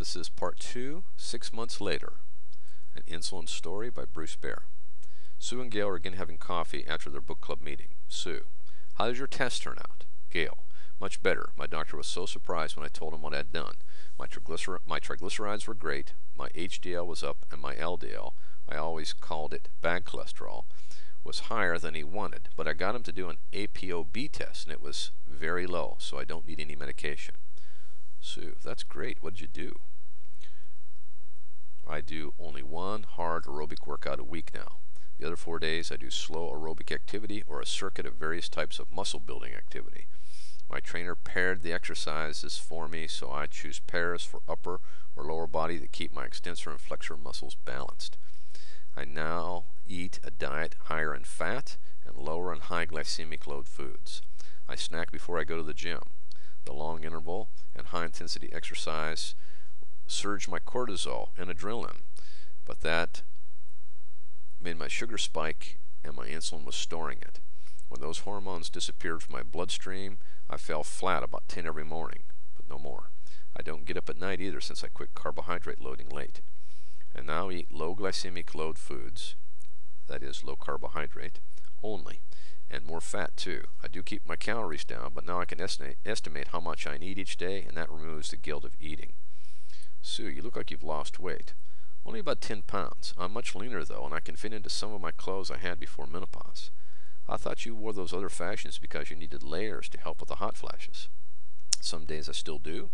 This is part 2, 6 months later. An insulin story by Bair. Sue and Gale are again having coffee after their book club meeting. Sue: how did your test turn out? Gale: much better. My doctor was so surprised when I told him what I had done. My triglycerides were great, my HDL was up, and my LDL, I always called it bad cholesterol, was higher than he wanted, but I got him to do an ApoB test, and it was very low, so I don't need any medication. Sue: that's great. What did you do? I do only one hard aerobic workout a week now. The other 4 days I do slow aerobic activity or a circuit of various types of muscle building activity. My trainer paired the exercises for me, so I choose pairs for upper or lower body that keep my extensor and flexor muscles balanced. I now eat a diet higher in fat and lower in high glycemic load foods. I snack before I go to the gym. The long interval and high intensity exercise surge my cortisol and adrenaline, but that made my sugar spike and my insulin was storing it. When those hormones disappeared from my bloodstream, I fell flat about 10 every morning, but no more. I don't get up at night either since I quit carbohydrate loading late. And now eat low glycemic load foods, that is low carbohydrate, only, and more fat too. I do keep my calories down, but now I can estimate how much I need each day, and that removes the guilt of eating. Sue: you look like you've lost weight. Only about 10 pounds. I'm much leaner though, and I can fit into some of my clothes I had before menopause. I thought you wore those other fashions because you needed layers to help with the hot flashes. Some days I still do,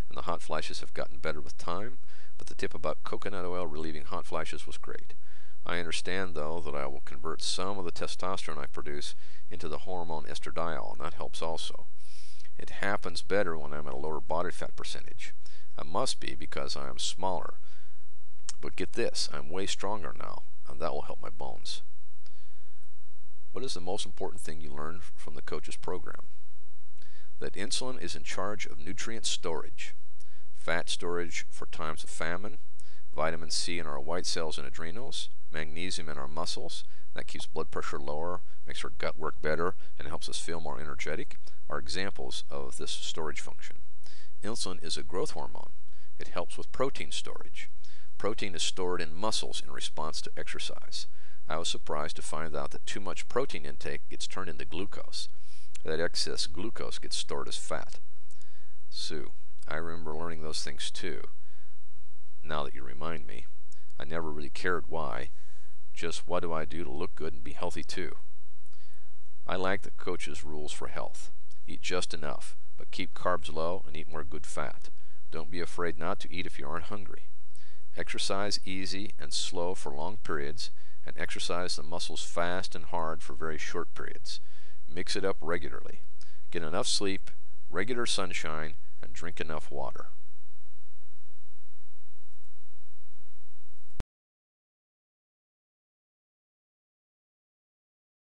and the hot flashes have gotten better with time, but the tip about coconut oil relieving hot flashes was great. I understand, though, that I will convert some of the testosterone I produce into the hormone estradiol, and that helps also. It happens better when I'm at a lower body fat percentage. I must be because I am smaller. But get this, I'm way stronger now, and that will help my bones. What is the most important thing you learned from the coach's program? That insulin is in charge of nutrient storage, fat storage for times of famine, vitamin C in our white cells and adrenals, magnesium in our muscles, that keeps blood pressure lower, makes our gut work better, and helps us feel more energetic, are examples of this storage function. Insulin is a growth hormone. It helps with protein storage. Protein is stored in muscles in response to exercise. I was surprised to find out that too much protein intake gets turned into glucose. That excess glucose gets stored as fat. Sue: I remember learning those things too. Now that you remind me, I never really cared why. Just what do I do to look good and be healthy too? I like the coach's rules for health. Eat just enough, but keep carbs low and eat more good fat. Don't be afraid not to eat if you aren't hungry. Exercise easy and slow for long periods, and exercise the muscles fast and hard for very short periods. Mix it up regularly. Get enough sleep, regular sunshine, and drink enough water.